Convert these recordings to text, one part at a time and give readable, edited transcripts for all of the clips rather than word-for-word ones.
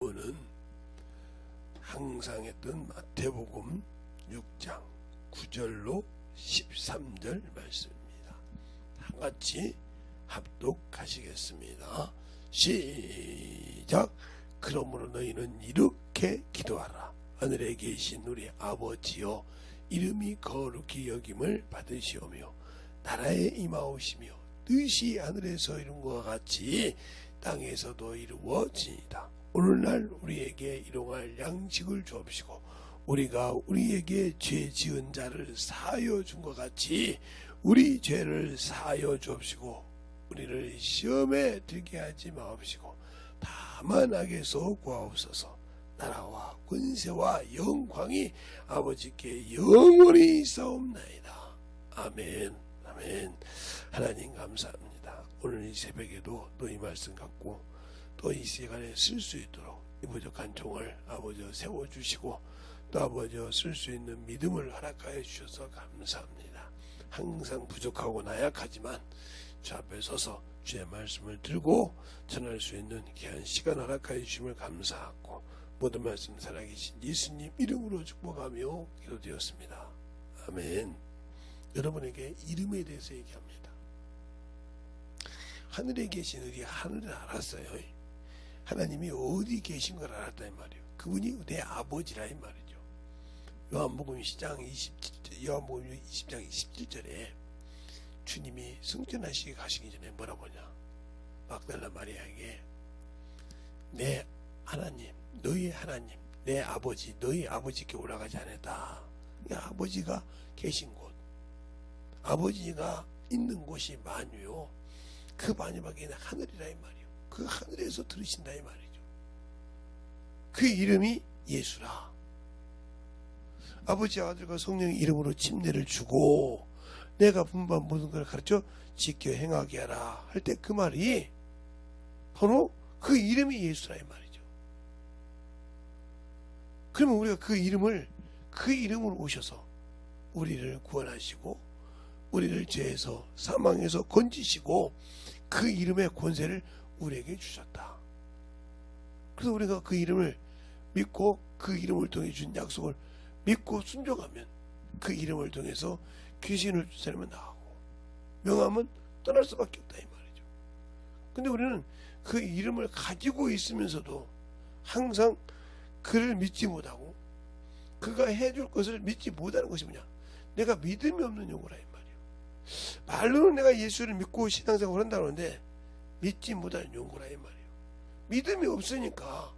오는 항상 했던 마태복음 6장 9절로 13절 말씀입니다. 다같이 합독하시겠습니다. 시작. 그러므로 너희는 이렇게 기도하라. 하늘에 계신 우리 아버지여, 이름이 거룩히 여김을 받으시오며 나라에 임하오시며 뜻이 하늘에서 이룬 것과 같이 땅에서도 이루어지이다. 오늘날 우리에게 일용할 양식을 주옵시고 우리가 우리에게 죄 지은 자를 사하여 준 것 같이 우리 죄를 사하여 주옵시고 우리를 시험에 들게 하지 마옵시고 다만 악에서 구하옵소서. 나라와 권세와 영광이 아버지께 영원히 있사옵나이다. 아멘. 아멘. 하나님 감사합니다. 오늘 이 새벽에도 너희 말씀 갖고 또 이 시간에 쓸 수 있도록 이 부족한 종을 아버지 세워주시고 또 아버지 쓸 수 있는 믿음을 허락하여 주셔서 감사합니다. 항상 부족하고 나약하지만 주 앞에 서서 주의 말씀을 들고 전할 수 있는 귀한 시간 허락하여 주심을 감사하고 모든 말씀 살아계신 예수님 이름으로 축복하며 기도되었습니다. 아멘. 여러분에게 이름에 대해서 얘기합니다. 하늘에 계신 우리 하늘을 알았어요. 하나님이 어디 계신 걸 알았다 이 말이에요. 그분이 내 아버지라 이 말이죠. 요한복음 20장 27절에 주님이 승천하시기 가시기 전에 뭐라고 하냐, 막달라 마리아에게 내 하나님, 너희 하나님, 내 아버지, 너희 아버지께 올라가지 않았다. 아버지가 계신 곳, 아버지가 있는 곳이 만유요, 그 만유밖에 하늘이라 이 말이에요. 그 하늘에서 들으신다 이 말이죠. 그 이름이 예수라. 아버지, 아들과 성령의 이름으로 침례를 주고 내가 분반 모든 걸 가르쳐 지켜 행하게 하라 할 때 그 말이 바로 그 이름이 예수라 이 말이죠. 그러면 우리가 그 이름으로 오셔서 우리를 구원하시고 우리를 죄에서 사망에서 건지시고 그 이름의 권세를 우리에게 주셨다. 그래서 우리가 그 이름을 믿고 그 이름을 통해 준 약속을 믿고 순종하면 그 이름을 통해서 귀신을 쫓아내면 나가고 명함은 떠날 수밖에 없다 이 말이죠. 근데 우리는 그 이름을 가지고 있으면서도 항상 그를 믿지 못하고 그가 해줄 것을 믿지 못하는 것이 뭐냐, 내가 믿음이 없는 용어라 이 말이에요. 말로는 내가 예수를 믿고 신앙생활을 한다고 하는데 믿지 못하는 용어라 이 말이에요. 믿음이 없으니까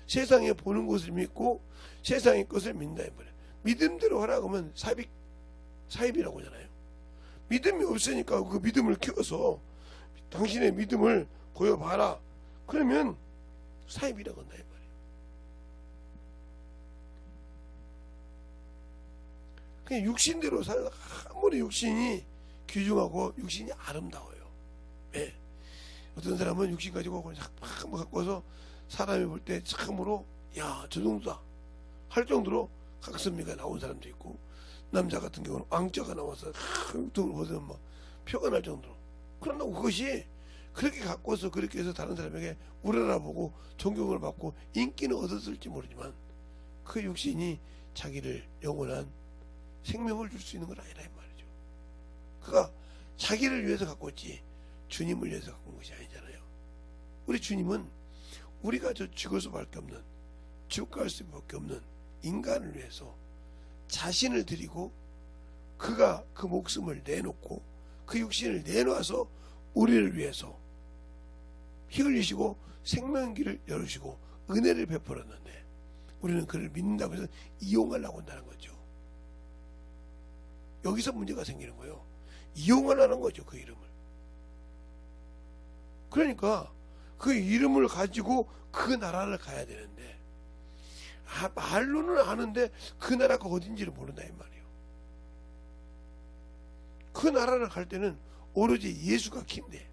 세상에 보는 것을 믿고 세상의 것을 믿는다 이 말이에요. 믿음대로 하라고 하면 사입이라고 하잖아요. 믿음이 없으니까 그 믿음을 키워서 당신의 믿음을 보여봐라. 그러면 사입이라고 한다 이 말이에요. 그냥 육신대로 살다 아무리 육신이 귀중하고 육신이 아름다워요. 왜? 어떤 사람은 육신 가지고 그냥 막 갖고 와서 사람이 볼 때 참으로 야, 저 정도다 할 정도로 각선미가 나온 사람도 있고, 남자 같은 경우는 왕자가 나와서 흙을 보면 막 표가 날 정도로. 그런데 그것이 그렇게 갖고 와서 그렇게 해서 다른 사람에게 우러나보고 존경을 받고 인기는 얻었을지 모르지만 그 육신이 자기를 영원한 생명을 줄 수 있는 건 아니라 이 말이죠. 그가 자기를 위해서 갖고 있지 주님을 위해서 갖고 온 것이 아니잖아요. 우리 주님은 우리가 저 죽을 수밖에 없는, 죽을 수밖에 없는 인간을 위해서 자신을 드리고 그가 그 목숨을 내놓고 그 육신을 내놔서 우리를 위해서 피 흘리시고 생명길을 열으시고 은혜를 베풀었는데 우리는 그를 믿는다고 해서 이용하려고 한다는 거죠. 여기서 문제가 생기는 거예요. 이용하려는 거죠, 그 이름을. 그러니까 그 이름을 가지고 그 나라를 가야 되는데 말로는 아는데 그 나라가 어딘지를 모른다 이 말이에요. 그 나라를 갈 때는 오로지 예수가 키인데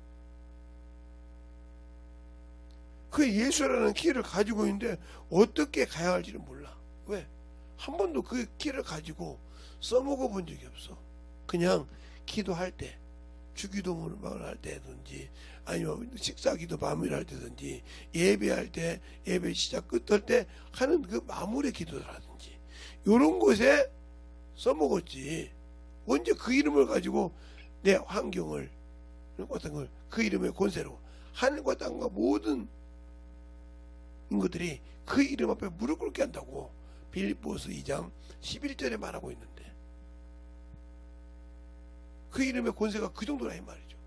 그 예수라는 키를 가지고 있는데 어떻게 가야 할지를 몰라. 왜? 한 번도 그 키를 가지고 써먹어 본 적이 없어. 그냥 기도할 때 주기도문을 할 때든지 아니면 식사기도 마무리를 할 때든지 예배할 때 예배 시작 끝할 때 하는 그 마무리 기도라든지 요런 곳에 써먹었지. 언제 그 이름을 가지고 내 환경을 어떤 걸 그 이름의 권세로 하늘과 땅과 모든 것들이 그 이름 앞에 무릎 꿇게 한다고 빌립보서 2장 11절에 말하고 있는데 그 이름의 권세가 그 정도라 이 말이죠.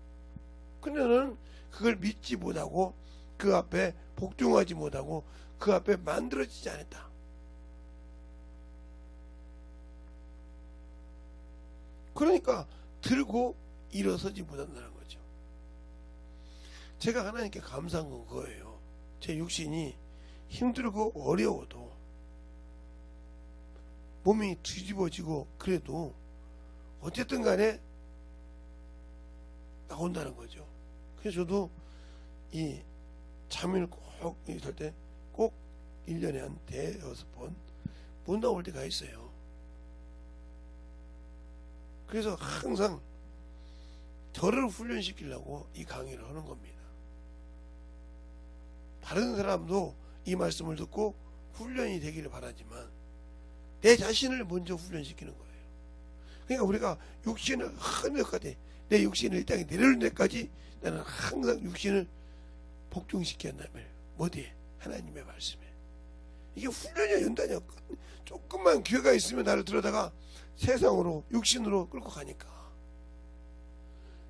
근데 너는 그걸 믿지 못하고 그 앞에 복종하지 못하고 그 앞에 만들어지지 않았다. 그러니까 들고 일어서지 못한다는 거죠. 제가 하나님께 감사한 건 그거예요. 제 육신이 힘들고 어려워도 몸이 뒤집어지고 그래도 어쨌든 간에 나온다는 거죠. 그래서 저도 이 잠을 꼭 있을 때 꼭 1년에 한 5번 못 나올 때가 있어요. 그래서 항상 저를 훈련시키려고 이 강의를 하는 겁니다. 다른 사람도 이 말씀을 듣고 훈련이 되기를 바라지만 내 자신을 먼저 훈련시키는 거예요. 그러니까 우리가 육신을 한몇까지 내 육신을 이 땅에 내려올 때까지 나는 항상 육신을 복종시켜야 한다면 어디에? 하나님의 말씀에. 이게 훈련이야, 연단이야. 조금만 기회가 있으면 나를 들여다가 세상으로 육신으로 끌고 가니까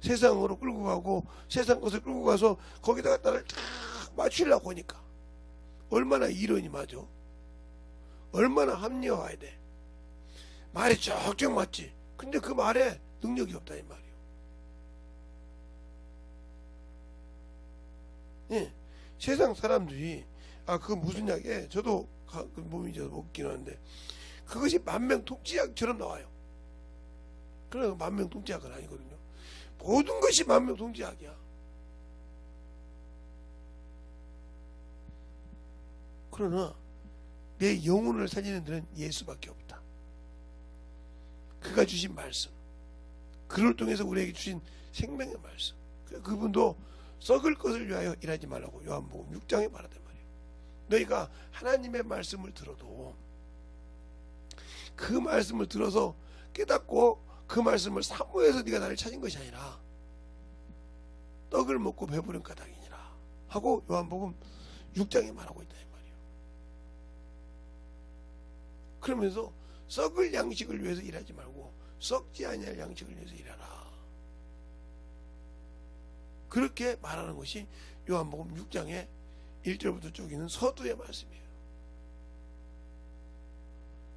세상으로 끌고 가고 세상 것을 끌고 가서 거기다가 나를 딱 맞추려고 하니까 얼마나 이론이 맞아? 얼마나 합리화해야 돼? 말이 쩍쩍 맞지. 근데 그 말에 능력이 없다 이 말이요. 예, 세상 사람들이 그 무슨 약에 저도 그 몸이 저 먹긴 하는데 그것이 만명통치약처럼 나와요. 그러나 만명통치약은 아니거든요. 모든 것이 만명통치약이야. 그러나 내 영혼을 살리는 데는 예수밖에 없다. 그가 주신 말씀, 그를 통해서 우리에게 주신 생명의 말씀. 그분도 썩을 것을 위하여 일하지 말라고 요한복음 6장에 말하단 말이에요. 너희가 하나님의 말씀을 들어도 그 말씀을 들어서 깨닫고 그 말씀을 사모해서 네가 나를 찾은 것이 아니라 떡을 먹고 배부른 까닭이니라 하고 요한복음 6장에 말하고 있다 이 말이에요. 그러면서 썩을 양식을 위해서 일하지 말고 썩지 아니할 양식을 위해서 일하라. 그렇게 말하는 것이 요한복음 6장의 1절부터 쭉 있는 서두의 말씀이에요.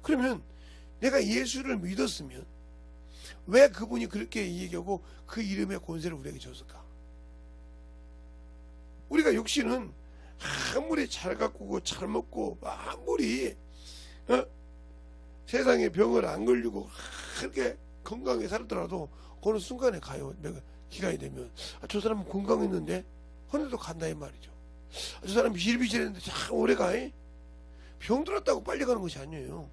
그러면 내가 예수를 믿었으면 왜 그분이 그렇게 얘기하고 그 이름의 권세를 우리에게 줬을까? 우리가 육신은 아무리 잘 가꾸고 잘 먹고 아무리 세상에 병을 안 걸리고 그렇게 건강하게 살더라도 어느 순간에 가요. 내가 기간이 되면 저 사람은 건강했는데 헌데도 간다 이 말이죠. 저 사람이 비실비실했는데 참 오래 가. 병 들었다고 빨리 가는 것이 아니에요.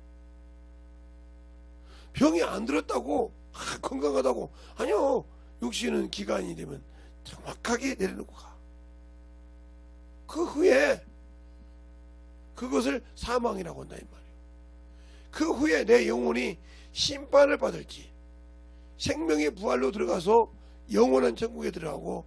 병이 안 들었다고 건강하다고 아니요. 육신은 기간이 되면 정확하게 내려놓고 가. 그 후에 그것을 사망이라고 한다 이 말이에요. 그 후에 내 영혼이 심판을 받을지 생명의 부활로 들어가서 영원한 천국에 들어가고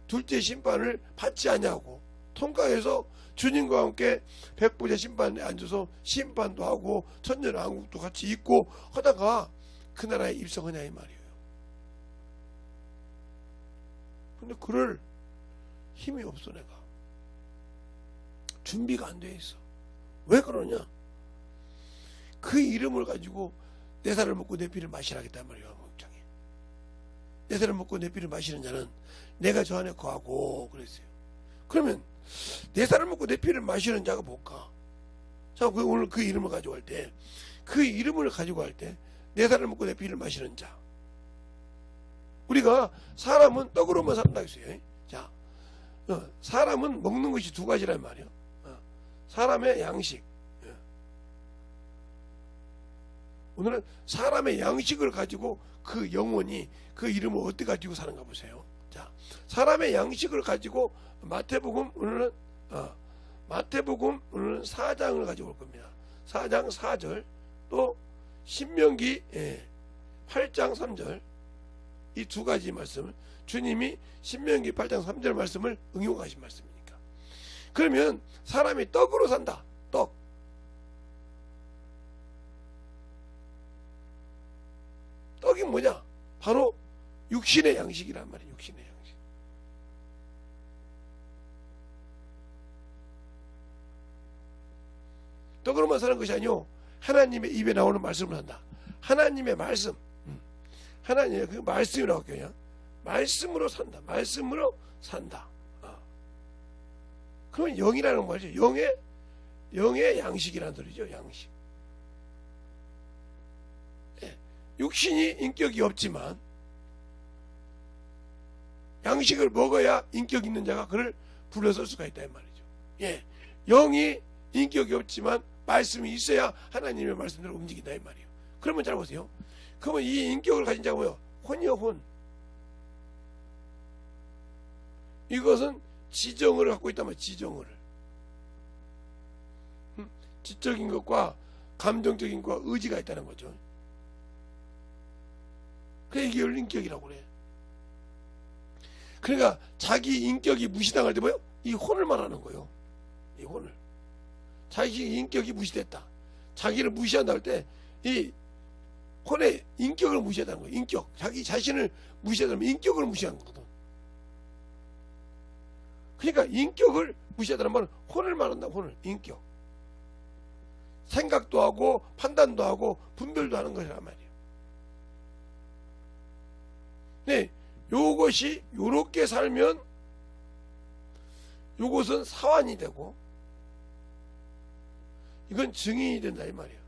둘째 심판을 받지 않냐고 통과해서 주님과 함께 백보자 심판에 앉아서 심판도 하고 천년왕국도 같이 있고 하다가 그 나라에 입성하냐 이 말이에요. 근데 그럴 힘이 없어. 내가 준비가 안 돼 있어. 왜 그러냐? 그 이름을 가지고 내 살을 먹고 내 피를 마시라겠단 말이에요. 내 살을 먹고 내 피를 마시는 자는 내가 저 안에 거하고 그랬어요. 그러면 내 살을 먹고 내 피를 마시는 자가 뭘까? 자, 오늘 그 이름을 가지고 할 때, 그 이름을 가지고 할 때 내 살을 먹고 내 피를 마시는 자. 우리가 사람은 떡으로만 산다 했어요. 자, 사람은 먹는 것이 두 가지란 말이에요. 사람의 양식, 오늘은 사람의 양식을 가지고 그 영혼이 그 이름을 어떻게 가지고 사는가 보세요. 자, 사람의 양식을 가지고 마태복음 오늘은 4장을 가지고 올 겁니다. 4장 4절 또 신명기 8장 3절 이 두 가지 말씀을 주님이 신명기 8장 3절 말씀을 응용하신 말씀이니까. 그러면 사람이 떡으로 산다. 떡. 떡이 뭐냐? 바로 육신의 양식이란 말이에요. 육신의 양식. 떡으로만 사는 것이 아니요, 하나님의 입에 나오는 말씀을 한다. 하나님의 말씀, 하나님의 그 말씀이 나올게요. 말씀으로 산다. 말씀으로 산다. 그러면 영이라는 말이죠. 영의 양식이라는 소리죠. 양식. 육신이 인격이 없지만 양식을 먹어야 인격 있는 자가 그를 불러설 수가 있다 이 말이죠. 영이 인격이 없지만 말씀이 있어야 하나님의 말씀대로 움직인다 이 말이에요. 그러면 잘 보세요. 그러면 이 인격을 가진 자가 뭐예요? 혼이요, 혼. 이것은 지정을 갖고 있단 말이에요. 지정을. 지적인 것과 감정적인 것과 의지가 있다는 거죠. 그래, 이게 인격이라고 그래. 그러니까 자기 인격이 무시당할 때 뭐예요? 이 혼을 말하는 거예요. 이 혼을. 자기 인격이 무시됐다. 자기를 무시한다 할 때 이 혼의 인격을 무시하다는 거예요. 인격. 자기 자신을 무시하다면 인격을 무시한 거거든. 그러니까 인격을 무시하다는 말은 혼을 말한다. 혼을. 인격. 생각도 하고 판단도 하고 분별도 하는 것이란 말이에요. 네, 요것이 요렇게 살면 요것은 사환이 되고 이건 증인이 된다 이 말이에요.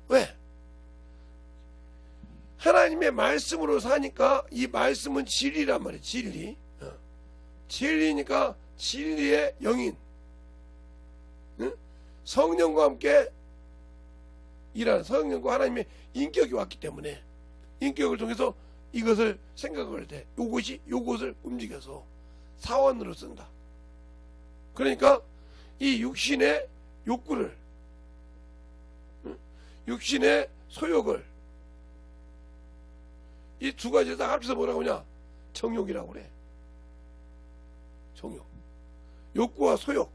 왜? 하나님의 말씀으로 사니까 이 말씀은 진리란 말이에요. 진리. 진리니까 진리의 영인. 성령과 함께 일하는 성령과 하나님의 인격이 왔기 때문에 인격을 통해서 이것을 생각할 때 요것을 움직여서 사원으로 쓴다. 그러니까 이 육신의 욕구를, 육신의 소욕을 이 두 가지를 다 합쳐서 뭐라고 하냐? 정욕이라고 그래. 정욕. 욕구와 소욕.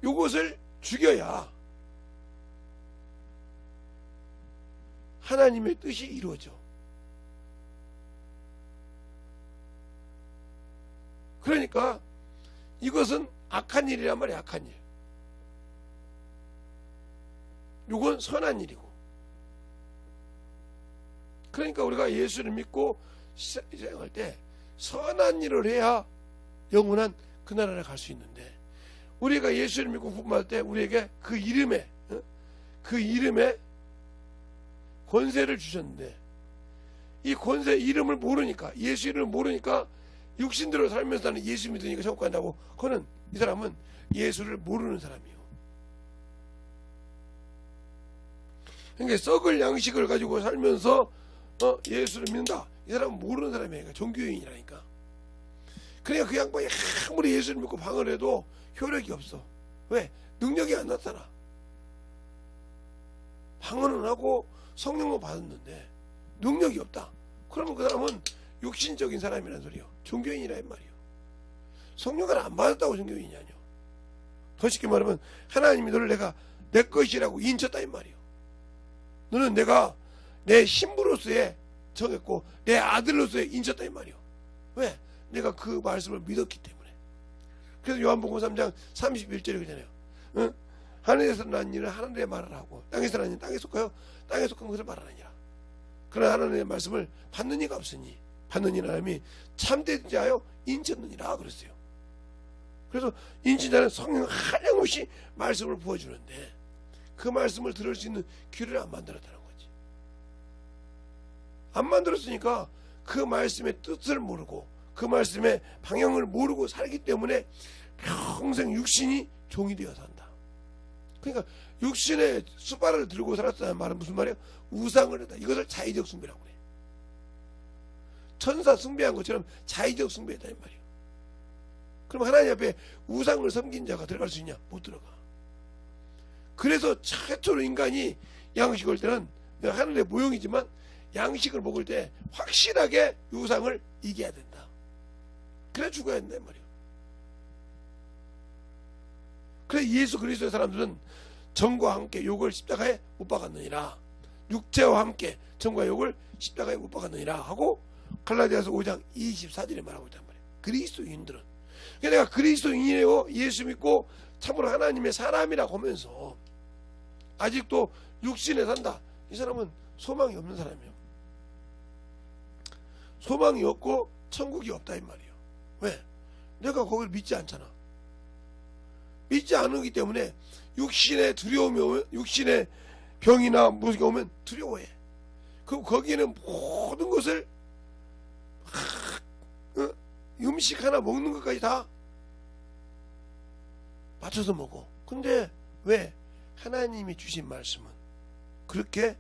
요것을 죽여야 하나님의 뜻이 이루어져. 그러니까 이것은 악한 일이란 말이야. 악한 일. 이건 선한 일이고. 그러니까 우리가 예수를 믿고 시작할 때 선한 일을 해야 영원한 그 나라를 갈 수 있는데, 우리가 예수를 믿고 구원받을 때 우리에게 그 이름에 권세를 주셨는데, 이 권세 이름을 모르니까, 예수 이름을 모르니까 육신대로 살면서 나는 예수 믿으니까 천국 간다고. 그거는 이 사람은 예수를 모르는 사람이에요. 그러니까 썩을 양식을 가지고 살면서 예수를 믿는다, 이 사람은 모르는 사람이니까 종교인이라니까. 그러니까 그 양반이 아무리 예수를 믿고 방을 해도 효력이 없어. 왜? 능력이 안 나타나. 방언은 하고 성령을 받았는데 능력이 없다. 그러면 그 사람은 육신적인 사람이란 소리요. 종교인이란 말이요. 성령을 안 받았다고 종교인이 아니요. 더 쉽게 말하면 하나님이 너를 내가 내 것이라고 인쳤다 이 말이요. 너는 내가 내 신부로서의 정했고 내 아들로서의 인쳤다 이 말이요. 왜? 내가 그 말씀을 믿었기 때문에. 그래서 요한복음 3장 31절에 그러잖아요. 응? 하늘에서 난 일은 하늘의 말을 하고 땅에서 난 일은 땅에 속하여 땅에 속한 것을 말하느니라. 그러나 하나님의 말씀을 받는 이가 없으니 받는 이는 하나님이 참된 자여 인쳤느니라 그랬어요. 그래서 인친자는 성령 한량없이 말씀을 부어주는데 그 말씀을 들을 수 있는 귀를 안 만들었다는 거지. 안 만들었으니까 그 말씀의 뜻을 모르고 그 말씀의 방향을 모르고 살기 때문에 평생 육신이 종이 되어 산다. 그러니까 육신의 수발을 들고 살았다는 말은 무슨 말이에요? 우상을 했다. 이것을 자의적 숭배라고 그래. 천사 숭배한 것처럼 자의적 숭배했다 이 말이에요. 그럼 하나님 앞에 우상을 섬긴 자가 들어갈 수 있냐? 못 들어가. 그래서 최초로 인간이 양식을 때는 하늘의 모형이지만 양식을 먹을 때 확실하게 우상을 이겨야 된다. 그래 죽어야 된다 이 말이에요. 그래 예수 그리스도의 사람들은 정과 함께 욕을 십자가에 못 박았느니라. 육체와 함께 정과 욕을 십자가에 못 박았느니라 하고 갈라디아서 5장 24절에 말하고 있단 말이에요. 그리스도인들은. 그러니까 내가 그리스도인이에요. 예수 믿고 참으로 하나님의 사람이라고 하면서 아직도 육신에 산다. 이 사람은 소망이 없는 사람이에요. 소망이 없고 천국이 없다 이 말이에요. 왜? 내가 거기를 믿지 않잖아. 믿지 않기 때문에 육신의 두려움이 오면, 육신의 병이나 무엇이 오면 두려워해. 그럼 거기에는 모든 것을 음식 하나 먹는 것까지 다 맞춰서 먹어. 근데 왜? 하나님이 주신 말씀은 그렇게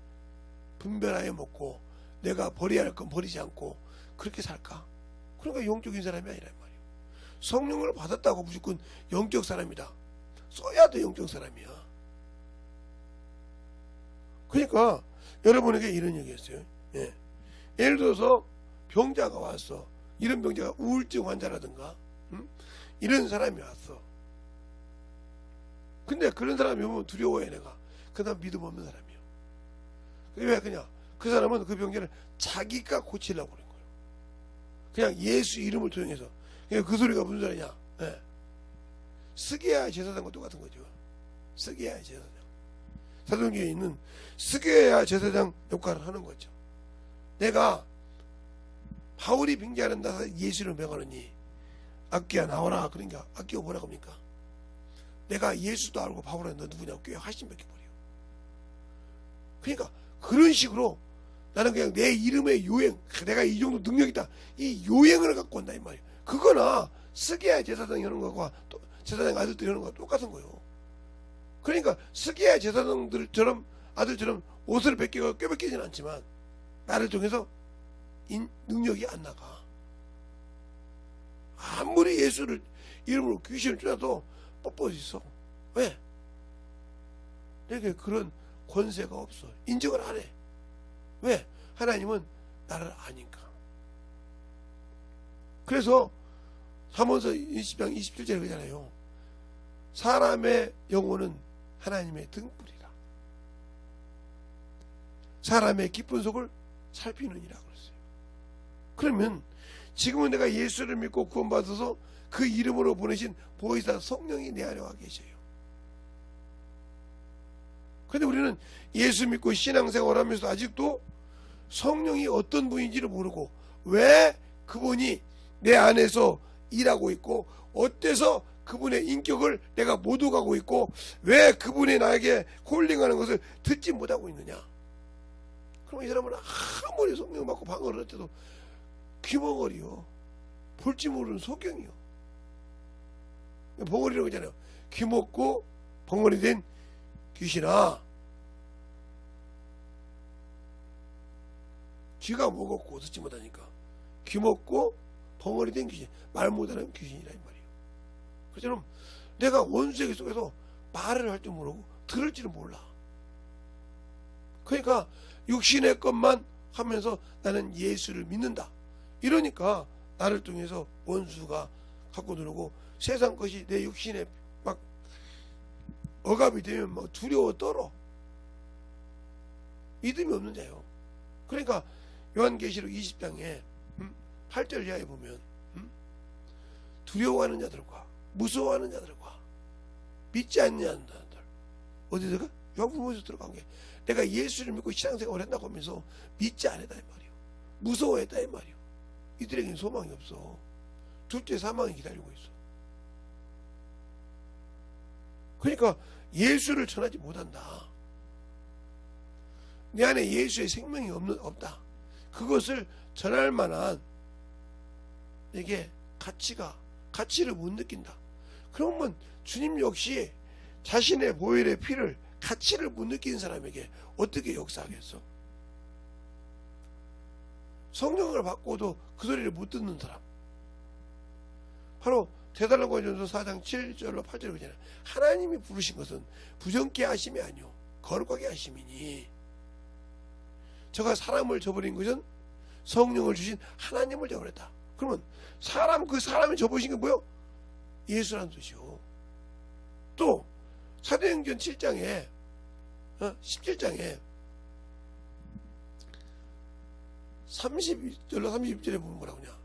분별하여 먹고 내가 버려야 할 건 버리지 않고 그렇게 살까? 그러니까 영적인 사람이 아니란 말이에요. 성령을 받았다고 무조건 영적 사람이다. 써야 돼 영적 사람이야. 그러니까 여러분에게 이런 얘기했어요. 예. 예를 들어서 병자가 왔어. 이런 병자가 우울증 환자라든가 이런 사람이 왔어. 근데 그런 사람이 오면 두려워해 내가. 그 사람 믿음 없는 사람이에요. 왜 그냥 그 사람은 그 병자를 자기가 고치려고 그런 거예요. 그냥 예수 이름을 통해서. 그 소리가 무슨 소리냐? 예. 스게야 제사장과 똑같은 거죠. 스게야 제사장. 사도행전에 있는 스게야 제사장 역할을 하는 거죠. 내가 바울이 빙자한다 예수를 명하느니 악기야 나와라. 그러니까 악기가 뭐라고 합니까? 내가 예수도 알고 바울은 너 누구냐고 꽤 확신 베껴버려. 그러니까 그런 식으로 나는 그냥 내 이름의 요행, 내가 이 정도 능력 있다. 이 요행을 갖고 온다 이 말이에요. 그거나 스게야 제사장이 하는 것과 또 제사장 아들들이 하는 것과 똑같은 거예요. 그러니까 스게야 제사장들처럼 아들처럼 옷을 꿰벗기지는 않지만 나를 통해서 능력이 안 나가. 아무리 예수를 이름으로 귀신을 쫓아도 뻣뻣이 있어. 왜? 내게 그런 권세가 없어. 인정을 안 해. 왜? 하나님은 나를 아니까. 그래서 잠언서 20장 27절에 그러잖아요. 사람의 영혼은 하나님의 등불이라. 사람의 깊은 속을 살피느니라 그랬어요. 그러면 지금은 내가 예수를 믿고 구원받아서 그 이름으로 보내신 보혜사 성령이 내 안에 와 계셔요. 그런데 우리는 예수 믿고 신앙생활 하면서 아직도 성령이 어떤 분인지를 모르고 왜 그분이 내 안에서 일하고 있고 어때서 그분의 인격을 내가 못 오가고 있고 왜 그분이 나에게 콜링하는 것을 듣지 못하고 있느냐. 그럼 이 사람은 아무리 성령 받고 방언을 할 때도 귀머거리요. 볼지 모르는 소경이요. 벙어리라고 하잖아요. 귀먹고 벙어리 된 귀신아. 귀가 먹었고 듣지 못하니까 귀먹고 벙어리 된 귀신, 말 못하는 귀신이라 이 말이에요. 그처럼 내가 원수에게 속에서 말을 할 줄 모르고 들을 줄은 몰라. 그러니까 육신의 것만 하면서 나는 예수를 믿는다. 이러니까 나를 통해서 원수가 갖고 들어오고 세상 것이 내 육신에 막 억압이 되면 막 두려워 떨어. 믿음이 없는 자예요. 그러니까 요한계시록 20장에 8절 이하에 보면 두려워하는 자들과 무서워하는 자들과 믿지 않는 자들 어디 들어가? 요한복음에서 들어간 게 내가 예수를 믿고 신앙생활을 한다고 하면서 믿지 않았다 이 말이에요. 무서워했다 이 말이에요. 이들에게는 소망이 없어. 둘째 사망이 기다리고 있어. 그러니까 예수를 전하지 못한다. 내 안에 예수의 생명이 없다. 그것을 전할 만한 사람에게 가치를 못 느낀다. 그러면 주님 역시 자신의 보혈의 피를 가치를 못 느끼는 사람에게 어떻게 역사하겠어? 성령을 받고도 그 소리를 못 듣는 사람. 바로 데살로니가전서 4장 7절로 8절에 보잖아요. 하나님이 부르신 것은 부정케 하심이 아니요 거룩하게 하심이니, 저가 사람을 저버린 것은 성령을 주신 하나님을 저버렸다. 그러면 그 사람이 저버리신 게 뭐요? 예수라는 뜻이요. 또 사도행전 7장에 17장에 30절로 31절에 보면 뭐라고 하냐.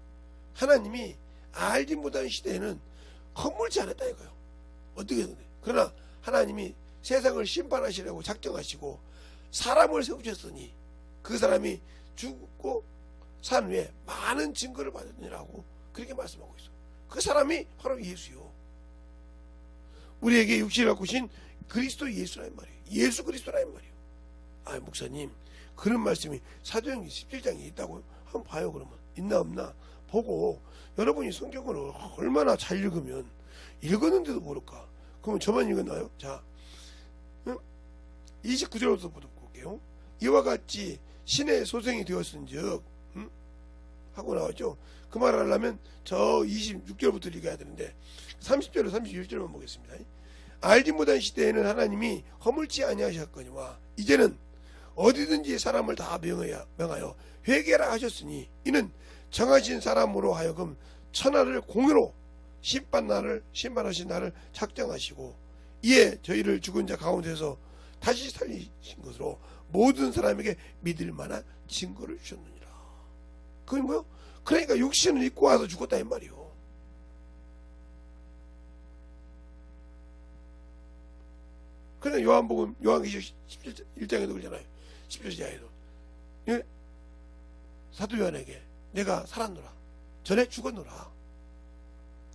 하나님이 알지 못한 시대에는 허물지 않았다 이거요. 어떻게 되는데? 그러나 하나님이 세상을 심판하시려고 작정하시고 사람을 세우셨으니 그 사람이 죽고 산 후에 많은 증거를 받았느라고 그렇게 말씀하고 있어. 그 사람이 바로 예수요. 우리에게 육신을 갖고 오신 그리스도 예수라는 말이에요. 예수 그리스도라는 말이에요. 아, 목사님, 그런 말씀이 사도행전 17장에 있다고 한번 봐요. 그러면 있나 없나 보고, 여러분이 성경을 얼마나 잘 읽으면 읽었는데도 모를까? 그러면 저만 읽었나요? 자, 29절부터 볼게요. 이와 같이 신의 소생이 되었은즉 하고 나왔죠. 그 말을 하려면 저 26절부터 읽어야 되는데 30절로 31절만 보겠습니다. 알지 못한 시대에는 하나님이 허물지 아니하셨거니와 이제는 어디든지 사람을 다 명하여 회개라 하셨으니 이는 정하신 사람으로 하여금 천하를 공의로 심판하신 날을 작정하시고 이에 저희를 죽은 자 가운데서 다시 살리신 것으로 모든 사람에게 믿을 만한 증거를 주셨느니라. 그게 뭐요? 그러니까 육신을 입고 와서 죽었다 이 말이요. 그러니까 요한복음 요한계시록 11장에도 그러잖아요. 17장에도 예? 사도 요한에게 내가 살았노라, 전에 죽었노라.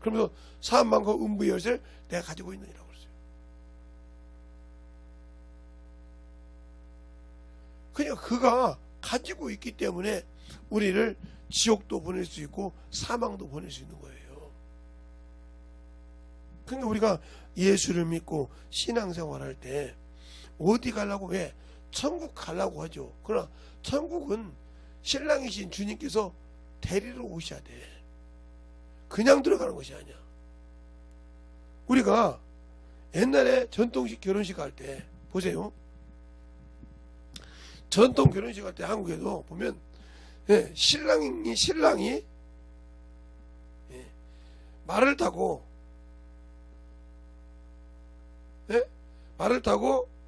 그러면서 사람 많고 음부의 열쇠를 내가 가지고 있느니라고 그랬어요. 그러니까 그가 가지고 있기 때문에 우리를 지옥도 보낼 수 있고 사망도 보낼 수 있는 거예요. 그러니까 우리가 예수를 믿고 신앙생활할 때 어디 가려고 왜? 천국 가려고 하죠. 그러나 천국은 신랑이신 주님께서 데리러 오셔야 돼. 그냥 들어가는 것이 아니야. 우리가 옛날에 전통식 결혼식 할 때 보세요. 전통 결혼식 할 때 한국에도 보면 신랑이 말을 타고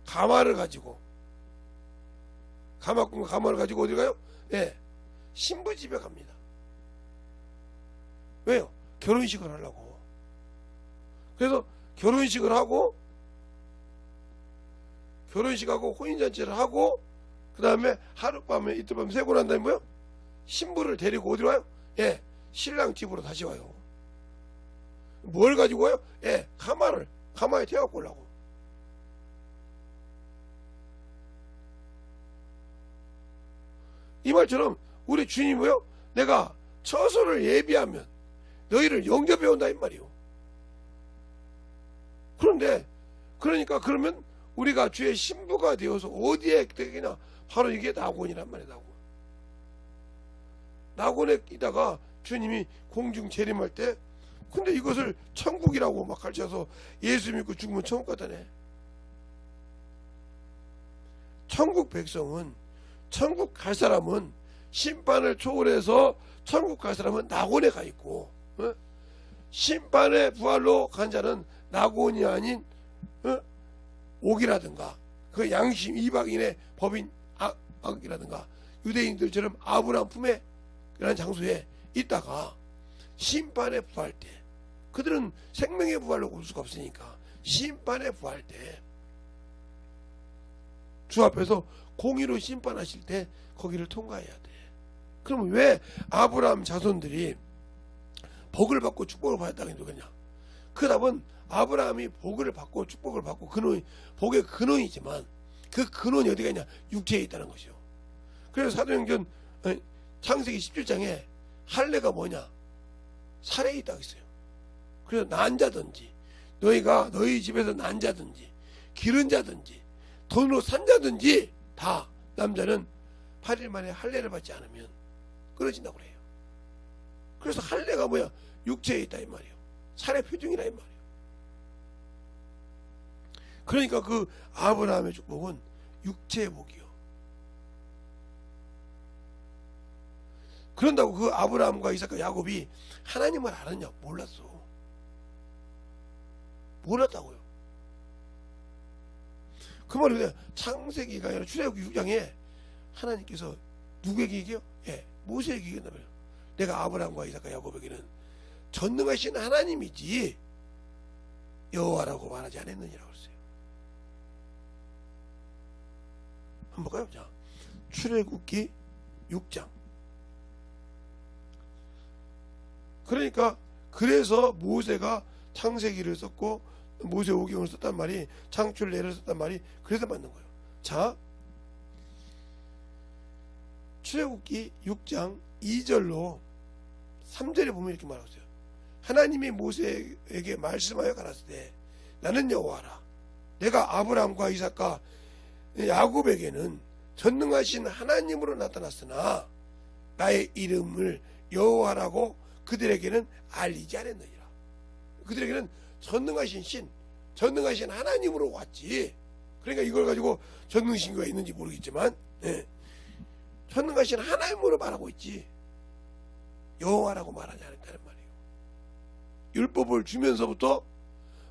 가마를 가지고 가마를 가지고 어디 가요? 신부 집에 갑니다. 왜요? 결혼식을 하려고. 그래서 결혼식하고 혼인잔치를 하고 그 다음에 하룻밤에 이틀밤 새고 난 다음에 뭐요? 신부를 데리고 어디로 와요? 신랑 집으로 다시 와요. 뭘 가지고 와요? 가마에 태워갖고 오려고. 이 말처럼 우리 주님이 뭐요? 내가 처소를 예비하면 너희를 영접해 온다 이 말이요. 그러니까 그러면 우리가 주의 신부가 되어서 어디에 되겠냐? 바로 이게 낙원이란 말이야. 낙원에 있다가 주님이 공중 재림할 때, 근데 이것을 천국이라고 막 가르쳐서 예수 믿고 죽으면 천국 갔다네. 천국 백성은, 천국 갈 사람은 심판을 초월해서 천국 갈 사람은 낙원에 가 있고, 심판의 부활로 간 자는 낙원이 아닌 옥이라든가 그 양심 이방인의 법인 악이라든가 유대인들처럼 아브라함 품에 라는 장소에 있다가 심판의 부활 때, 그들은 생명의 부활로 올 수가 없으니까 심판의 부활 때 주 앞에서 공의로 심판하실 때 거기를 통과해야 돼. 그러면 왜 아브라함 자손들이 복을 받고 축복을 받았다고 그러냐? 그 답은 아브라함이 복을 받고 축복을 받고 복의 근원이지만 그 근원이 어디가 있냐? 육체에 있다는 것이요. 그래서 사도행전 창세기 17장에 할례가 뭐냐? 살해 있다고 했어요. 그래서 난 자든지 너희가 너희 집에서 난 자든지 기른 자든지 돈으로 산 자든지 다 남자는 8일 만에 할례를 받지 않으면 끊어진다고 그래요. 그래서 할례가 뭐야? 육체에 있다 이 말이에요. 살해 표징이라 이 말이에요. 그러니까 그 아브라함의 축복은 육체의 복이요. 그런다고 그 아브라함과 이삭과 야곱이 하나님을 알았냐? 몰랐어. 몰랐다고요. 그 말이 그냥 창세기가 아니라 출애굽기 6장에 하나님께서 누구에게 얘기해요? 예, 모세에게 얘기한다고요. 내가 아브라함과 이삭과 야곱에게는 전능하신 하나님이지 여호와라고 말하지 않았느니라고 그랬어요. 한번 볼까요? 자, 출애굽기 6장. 그러니까 그래서 모세가 창세기를 썼고 모세오경을 썼단 말이 창출례를 썼단 말이 그래서 맞는 거예요. 자, 출애굽기 6장 2절로 3절에 보면 이렇게 말하고 있어요. 하나님이 모세에게 말씀하여 가라사대 때 나는 여호와라. 내가 아브라함과 이삭과 야곱에게는 전능하신 하나님으로 나타났으나 나의 이름을 여호와라고 그들에게는 알리지 않았느니라. 그들에게는 전능하신 신, 전능하신 하나님으로 왔지. 그러니까 이걸 가지고 전능신교가 있는지 모르겠지만 전능하신 하나님으로 말하고 있지 여호와라고 말하지 않았다는 말이에요. 율법을 주면서부터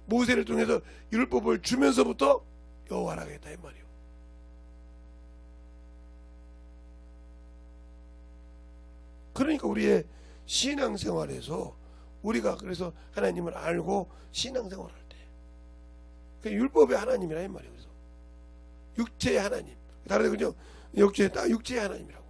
모세를 통해서 율법을 주면서부터 여호와라고 했다 이 말이에요. 그러니까 우리의 신앙생활에서 우리가 그래서 하나님을 알고 신앙생활할 때 그 율법의 하나님이라 이 말이에요. 그래서 육체의 하나님, 다른 데 그죠? 육체의 하나님이라고.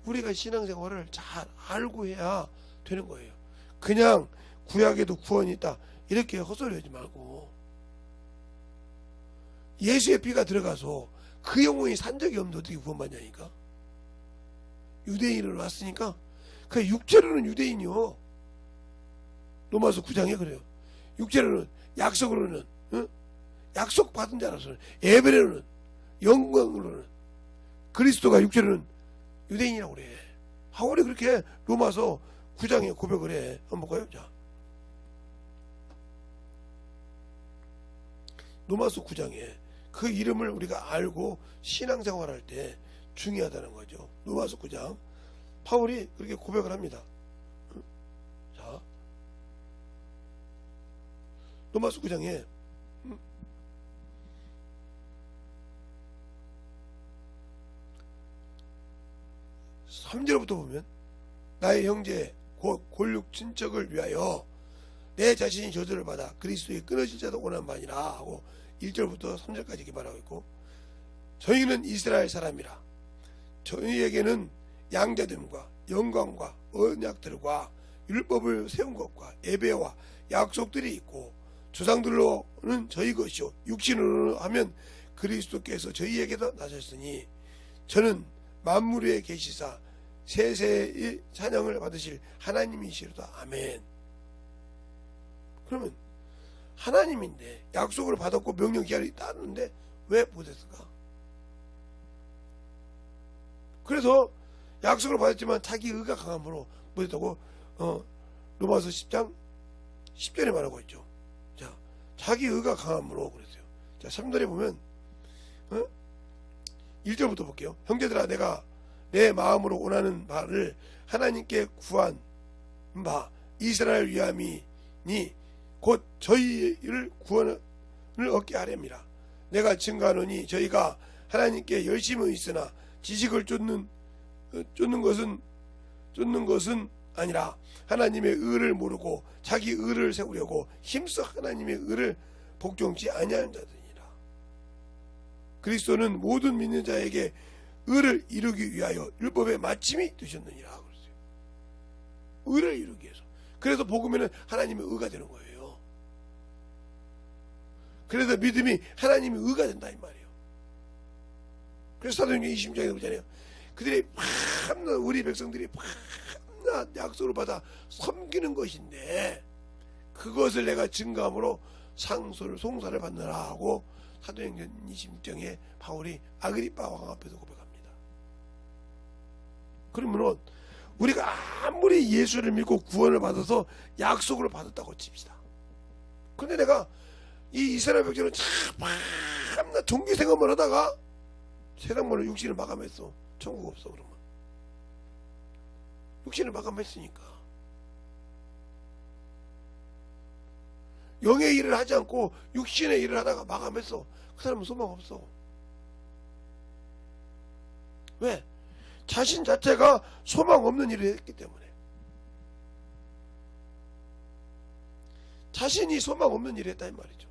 우리가 신앙생활을 잘 알고 해야 되는 거예요. 그냥 구약에도 구원이 있다 이렇게 헛소리하지 말고 예수의 피가 들어가서 그 영혼이 산 적이 없는데 어떻게 구원받냐니까. 유대인으로 왔으니까 그 육체로는 유대인이요. 로마서 9장에 그래요. 육체로는 약속으로는 약속 받은 자로서는 예배로는 영광으로는 그리스도가 육체로는 유대인이라고 그래. 하울이 그렇게 로마서 9장에 고백을 해. 한번 볼까요? 자, 로마서 9장에 그 이름을 우리가 알고 신앙생활할 때 중요하다는 거죠. 로마서 9장 바울이 그렇게 고백을 합니다. 자, 로마서 9장에 3절부터 보면 나의 형제 곧 골육 친척을 위하여 내 자신이 저주를 받아 그리스도의 끊어질 자도 원한 바니라 하고 1절부터 3절까지 이렇게 말하고 있고, 저희는 이스라엘 사람이라 저희에게는 양자됨과 영광과 언약들과 율법을 세운 것과 예배와 약속들이 있고 조상들로는 저희 것이요 육신으로 하면 그리스도께서 저희에게도 나셨으니 저는 만물 위에 계시사 세세의 찬양을 받으실 하나님이시로다. 아멘. 그러면 하나님인데 약속을 받았고 명령 기한이 따르는데 왜 못했을까? 그래서 약속을 받았지만 자기 의가 강함으로 못했다고 로마서 10장 10절에 말하고 있죠. 자, 자기 의가 강함으로 그랬어요. 자, 3절에 보면 1절부터 볼게요. 형제들아, 내가 내 마음으로 원하는 바를 하나님께 구한 바 이스라엘 위함이니 곧 저희를 구원을 얻게 하렵니다. 내가 증거하노니 저희가 하나님께 열심히 있으나 지식을 쫓는 것은 아니라 하나님의 의를 모르고 자기 의를 세우려고 힘써 하나님의 의를 복종치 아니하는 자들이니라. 그리스도는 모든 믿는 자에게 의를 이루기 위하여 율법의 마침이 되셨느니라. 그랬어요. 의를 이루기 위해서. 그래서 복음에는 하나님의 의가 되는 거예요. 그래서 믿음이 하나님의 의가 된다 이 말이에요. 그래서 사도행전 20장에 그러잖아요. 그들이 밤낮 우리 백성들이 밤낮 약속을 받아 섬기는 것인데 그것을 내가 증거함으로 송사를 받느라 하고 사도행전 26장에 바울이 아그리빠 왕 앞에서 고백합니다. 그러면 우리가 아무리 예수를 믿고 구원을 받아서 약속을 받았다고 칩시다. 근데 내가 이 이스라엘 백성은 참나 종교 생활만 하다가 세상만으로 육신을 마감했어. 천국 없어. 그러면 육신을 마감했으니까 영의 일을 하지 않고 육신의 일을 하다가 마감했어. 그 사람은 소망 없어. 왜? 자신 자체가 소망 없는 일을 했기 때문에. 자신이 소망 없는 일을 했다 이 말이죠.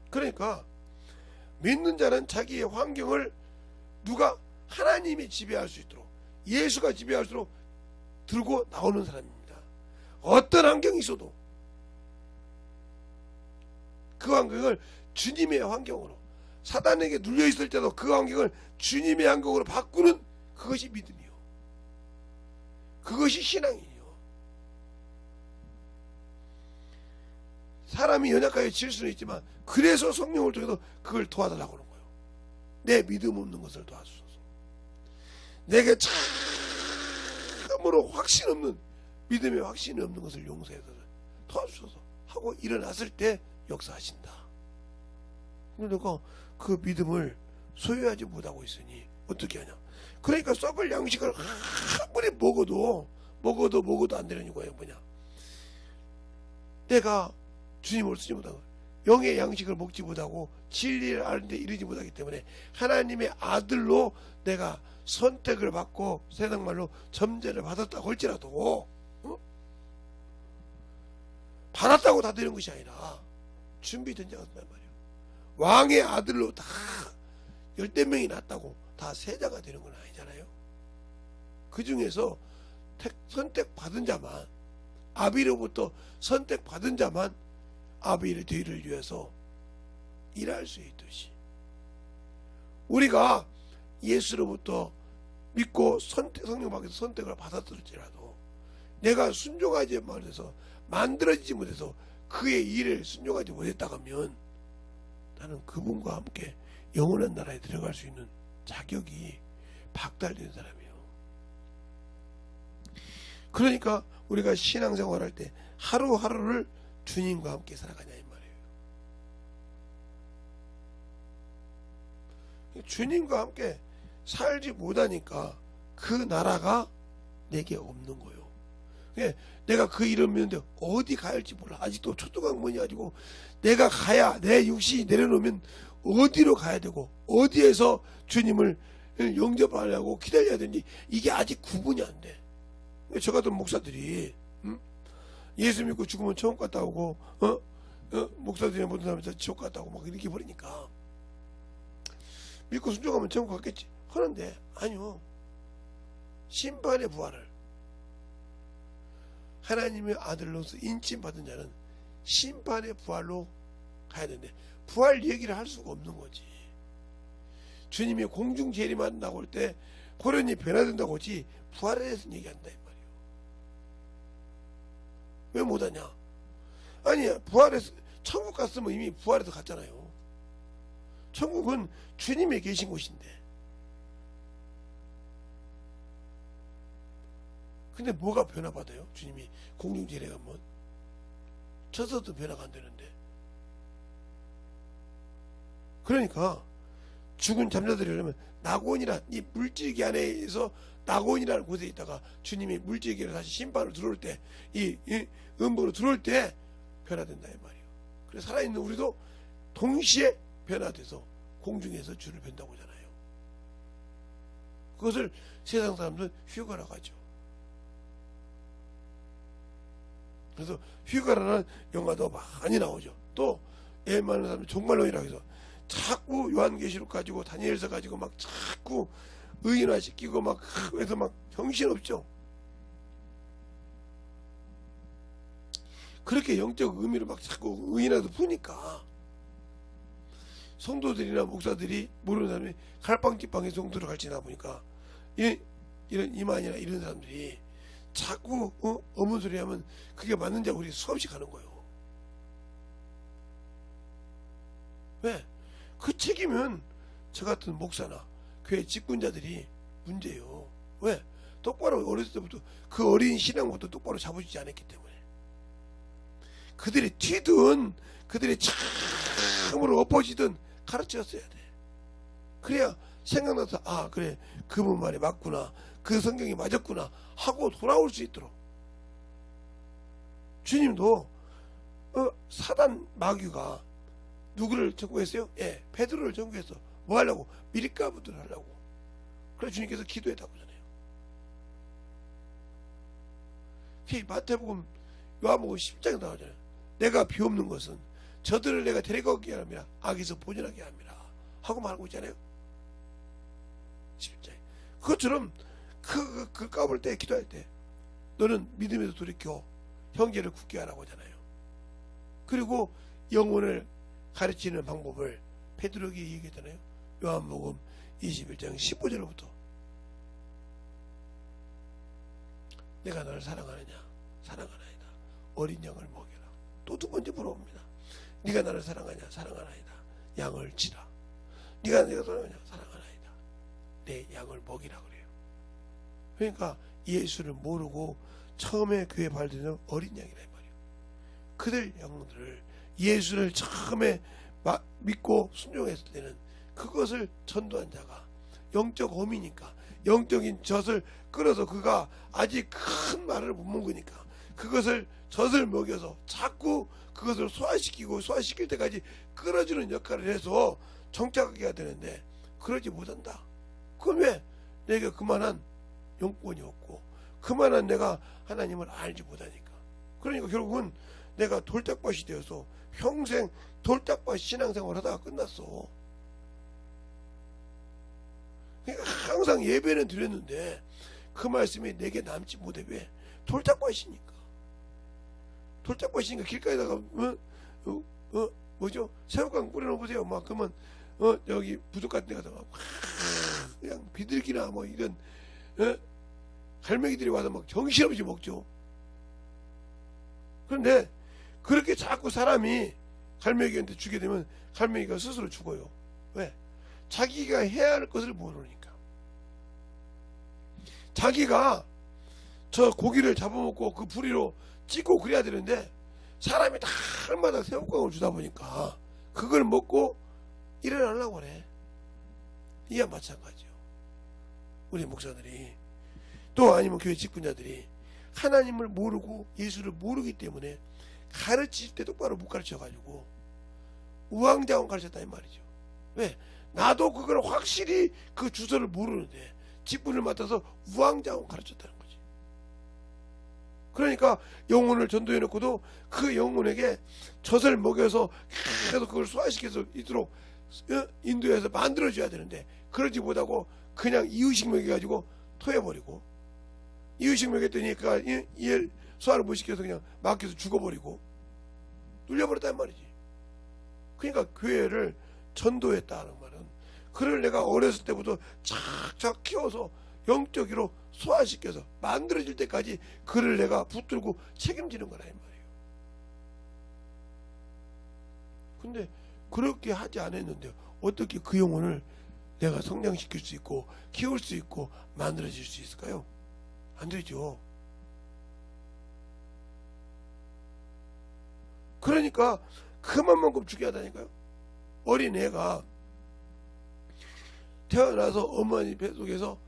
그러니까 믿는 자는 자기의 환경을 누가 하나님이 지배할 수 있도록 예수가 지배할 수 있도록 들고 나오는 사람입니다. 어떤 환경이 있어도 그 환경을 주님의 환경으로 사단에게 눌려있을 때도 그 환경을 주님의 환경으로 바꾸는 그것이 믿음이요. 그것이 신앙이요. 사람이 연약하게 질 수는 있지만 그래서 성령을 통해서 그걸 도와달라고 하는 거예요. 내 믿음 없는 것을 도와주소서. 내게 참으로 확신 없는 믿음에 확신이 없는 것을 용서해서 도와주소서 하고 일어났을 때 역사하신다. 그러니까 그 믿음을 소유하지 못하고 있으니 어떻게 하냐. 그러니까 썩을 양식을 아무리 먹어도 안 되는 이유가 뭐냐. 내가 주님을 쓰지 못하고 영의 양식을 먹지 못하고 진리를 아는데 이르지 못하기 때문에 하나님의 아들로 내가 선택을 받고 세상말로 점제를 받았다고 할지라도 받았다고 다 되는 것이 아니라 준비된 자가 된단 말이에요. 왕의 아들로 다 10명이 났다고 다 세자가 되는 건 아니잖아요. 그 중에서 선택받은 자만, 아비로부터 선택받은 자만 아비의 뒤를 위해서 일할 수 있듯이 우리가 예수로부터 믿고 성령 밖에서 선택을 받았을지라도 내가 순종하지 못해서 만들어지지 못해서 그의 일을 순종하지 못했다고 하면 나는 그분과 함께 영원한 나라에 들어갈 수 있는 자격이 박탈된 사람이에요. 그러니까 우리가 신앙생활할 때 하루하루를 주님과 함께 살아가냐 이 말이에요. 주님과 함께 살지 못하니까 그 나라가 내게 없는 거예요. 내가 그 이름 믿는데 어디 가야 할지 몰라. 아직도 초등학문이 가지고 내가 가야 내 육신이 내려놓으면 어디로 가야 되고 어디에서 주님을 영접하려고 기다려야 되는지 이게 아직 구분이 안 돼. 저 같은 목사들이 예수 믿고 죽으면 천국 갔다 오고 목사들이 모든 사람이 지옥 갔다 오고 막 이렇게 버리니까 믿고 순종하면 천국 갔겠지 하는데 아니요. 심판의 부활을 하나님의 아들로서 인침받은 자는 심판의 부활로 가야 되는데 부활 얘기를 할 수가 없는 거지. 주님이 공중 재림한다고 할 때 호련이 변화된다고 하지 부활에 대해서는 얘기한다 이 말이에요. 왜 못하냐? 아니 부활해서 천국 갔으면 이미 부활해서 갔잖아요. 천국은 주님이 계신 곳인데 근데 뭐가 변화받아요? 주님이 공중 재림하면 쳐서도 변화가 안 되는데. 그러니까 죽은 잠자들이 그러면 낙원이라 이 물질기 안에서 낙원이라는 곳에 있다가 주님이 물질기로 다시 심판으로 들어올 때 이 음부로 들어올 때 변화된다 이 말이에요. 그래서 살아있는 우리도 동시에 변화돼서 공중에서 주를 뵌다고 하잖아요. 그것을 세상 사람들은 휴가라고 하죠. 그래서 휴가라는 영화도 많이 나오죠. 또 애 많은 사람들 종말론이라고 해서 자꾸 요한계시록 가지고 다니엘서 가지고 막 자꾸 의인화 시키고 막 해서 막 정신없죠. 그렇게 영적 의미로 막 자꾸 의인화도 푸니까 성도들이나 목사들이 모르는 사람이 갈팡질팡해 성도를 가르치다 보니까 이런 이만이나 이런 사람들이 자꾸 어문 소리 하면 그게 맞는지 우리 수없이 가는 거예요. 왜? 그 책임은 저 같은 목사나 교회 직분자들이 문제예요. 왜? 똑바로 어렸을 때부터 그 어린 신앙부터 똑바로 잡아주지 않았기 때문에 그들이 튀든 그들이 참으로 엎어지든 가르쳤어야 돼. 그래야 생각나서 아 그래 그분 말이 맞구나, 그 성경이 맞았구나 하고 돌아올 수 있도록. 주님도 사단 마귀가 누구를 전국했어요? 예, 베드로를 전국했어. 뭐 하려고? 미리까부들 하려고. 그래서 주님께서 기도했다고 하잖아요. 마태복음, 요한복음 10장에 나오잖아요. 내가 비옵는 것은 저들을 내가 데려가게 함이라 악에서 보존하게 함이라 하고 말하고 있잖아요. 10장에. 그것처럼 그 까불 때, 기도할 때 너는 믿음에서 돌이켜 형제를 굳게 하라고 하잖아요. 그리고 영혼을 가르치는 방법을 베드로에게 얘기했잖아요. 요한복음 21장 15절부터 내가 너를 사랑하느냐? 사랑하나이다. 어린 양을 먹여라. 또 두 번째 물어봅니다. 네가 나를 사랑하냐? 사랑하나이다. 양을 치라. 네가 내가 사랑하냐? 사랑하나이다. 내 양을 먹이라 그래요. 그러니까 예수를 모르고 처음에 교회 발되는 어린 양이란 말이에요. 그들 양들을 예수를 처음에 믿고 순종했을 때는 그것을 전도한 자가 영적 어미니까 영적인 젖을 끌어서 그가 아직 큰 말을 못 먹으니까 그것을 젖을 먹여서 자꾸 그것을 소화시키고 소화시킬 때까지 끌어주는 역할을 해서 정착하게 해야 되는데 그러지 못한다. 그건 왜? 내가 그만한 영권이 없고 그만한 내가 하나님을 알지 못하니까. 그러니까 결국은 내가 돌짝밭이 되어서 평생 돌짝밭 신앙생활 하다가 끝났어. 그러니까 항상 예배는 드렸는데 그 말씀이 내게 남지 못해. 왜? 돌짝밭이니까. 돌짝밭이니까 길가에다가 뭐죠? 새우깡 뿌려놓으세요. 막 그러면 여기 부둣 같은 데 가서 막 그냥 비둘기나 뭐 이런 갈매기들이 와서 막 정신없이 먹죠. 그런데 그렇게 자꾸 사람이 갈매기한테 주게 되면 갈매기가 스스로 죽어요. 왜? 자기가 해야 할 것을 모르니까. 자기가 저 고기를 잡아먹고 그 부리로 찍고 그래야 되는데 사람이 다 할마다 새우깡을 주다 보니까 그걸 먹고 일어나려고 그래. 이와 마찬가지요. 우리 목사들이 또 아니면 교회 직분자들이 하나님을 모르고 예수를 모르기 때문에 가르칠 때 똑바로 못 가르쳐가지고 우왕좌왕 가르쳤다 이 말이죠. 왜? 나도 그걸 확실히 그 주소를 모르는데 직분을 맡아서 우왕좌왕 가르쳤다는 거지. 그러니까 영혼을 전도해놓고도 그 영혼에게 젖을 먹여서 계속 그걸 소화시켜서 있도록 인도해서 만들어줘야 되는데 그러지 못하고 그냥 이유식 먹여가지고 토해버리고 이유식 먹였더니 그가 이해 소화를 못 시켜서 그냥 막혀서 죽어버리고 눌려버렸단 말이지. 그러니까 교회를 전도했다는 말은 그를 내가 어렸을 때부터 착착 키워서 영적으로 소화시켜서 만들어질 때까지 그를 내가 붙들고 책임지는 거라 이 말이에요. 근데 그렇게 하지 않았는데 어떻게 그 영혼을 내가 성장시킬 수 있고 키울 수 있고 만들어질 수 있을까요? 안 되죠. 그러니까 그만큼 중요하다니까요. 어린애가 태어나서 어머니 뱃속에서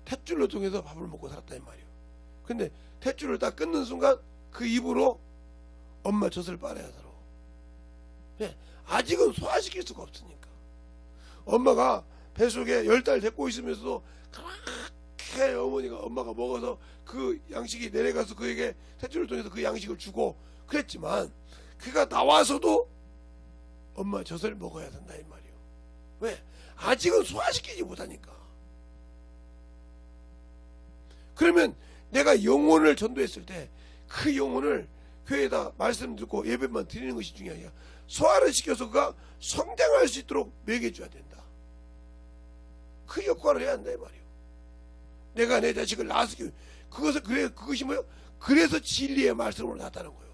탯줄로 통해서 밥을 먹고 살았단 말이에요. 근데 탯줄을 딱 끊는 순간 그 입으로 엄마 젖을 빨아야 살아. 아직은 소화시킬 수가 없으니까. 엄마가 뱃속에 10달 데리고 있으면서도 그렇게 엄마가 먹어서 그 양식이 내려가서 그에게 탯줄을 통해서 그 양식을 주고 그랬지만 그가 나와서도 엄마 젖을 먹어야 된다 이 말이에요. 왜? 아직은 소화시키지 못하니까. 그러면 내가 영혼을 전도했을 때 그 영혼을 교회에다 말씀 듣고 예배만 드리는 것이 중요한 게 아니라 소화를 시켜서 그가 성장할 수 있도록 먹여줘야 된다. 그 역할을 해야 한다 이 말이요. 내가 내 자식을 낳아서 그것이 뭐요? 그래서 진리의 말씀으로 낳았다는 거예요.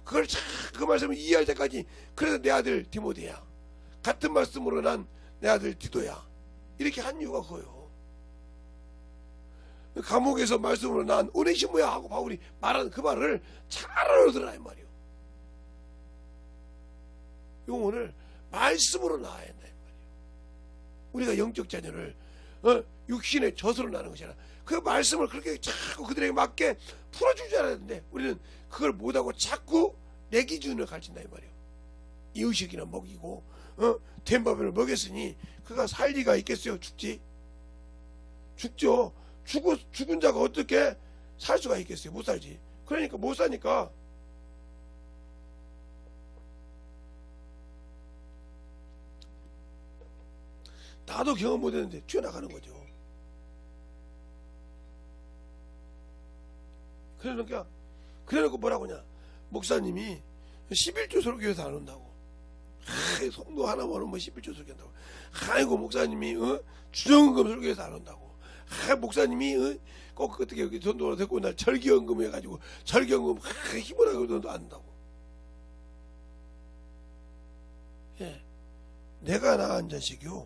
그걸 그 말씀을 이해할 때까지, 그래서 내 아들 디모데야, 같은 말씀으로 난 내 아들 디도야, 이렇게 한 이유가 그거예요. 감옥에서 말씀으로 난 오네시모야 하고 바울이 말하는 그 말을 잘 알아들으라 이 말이요. 영혼을 말씀으로 낳아야 한다 이 말이요. 우리가 영적 자녀를 육신의 젖으로 낳는 것이라, 그 말씀을 그렇게 자꾸 그들에게 맞게 풀어줄 줄 알았는데 우리는 그걸 못하고 자꾸 내 기준을 가르친다 이 말이요. 이의식이나 먹이고 된 밥을 먹였으니 그가 살 리가 있겠어요? 죽죠. 죽은 자가 어떻게 살 수가 있겠어요? 못 살지. 그러니까 못 사니까 나도 경험 못했는데 튀어나가는 거죠. 그래놓고 뭐라고냐, 목사님이 11조 설교에서 안 온다고. 성도 하나 모르면 11조 설교한다고. 아이고 목사님이 주정금 설교에서 안 온다고. 목사님이 꼭 어떻게 여기 전도로 데리고 날 절기연금 해가지고 절기연금 힘을 하고 돈도 안 한다고. 예, 내가 낳은 자식이요,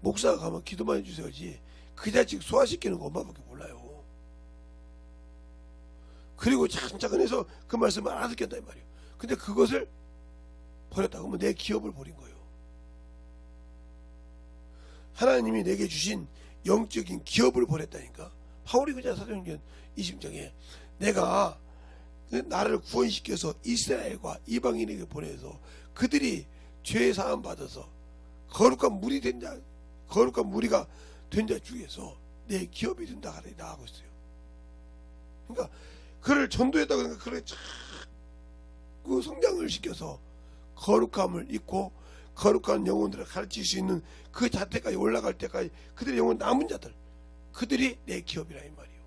목사가 가면 기도만 해주세요지 그 자식 소화시키는 거 엄마밖에 몰라요. 그리고 차근차근해서 그 말씀을 알아듣겠다 이 말이에요. 근데 그것을 버렸다 그러면 내 기업을 버린 거예요. 하나님이 내게 주신 영적인 기업을 버렸다니까. 바울이 그냥 사도행전 20장에 내가 나를 구원시켜서 이스라엘과 이방인에게 보내서 그들이 죄 사함 받아서 거룩한 무리가 된 자 중에서 내 기업이 된다 하리라 하고 있어요. 그러니까 그를 전도했다고 하니까 그를 자꾸 성장을 시켜서 거룩함을 잊고 거룩한 영혼들을 가르칠 수 있는 그 자태까지 올라갈 때까지 그들의 영혼 남은 자들, 그들이 내 기업이라 이 말이요.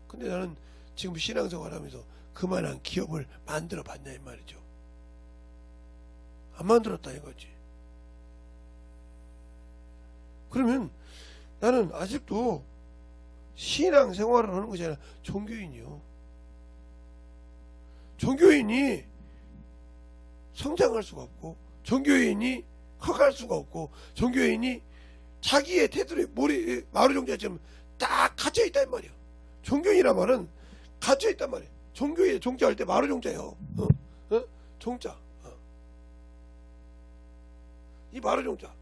근데 나는 지금 신앙생활하면서 그만한 기업을 만들어 봤냐 이 말이죠. 안 만들었다 이거지. 그러면 나는 아직도 신앙생활을 하는 것이 아니라 종교인이요. 종교인이 성장할 수가 없고, 종교인이 커갈 수가 없고, 종교인이 자기의 태도에 마루종자처럼 딱 갇혀있다 이 말이야. 종교인이란 말은 갇혀있단 말이야. 종교에 종자할 때 마루종자예요. 종자. 이 마루종자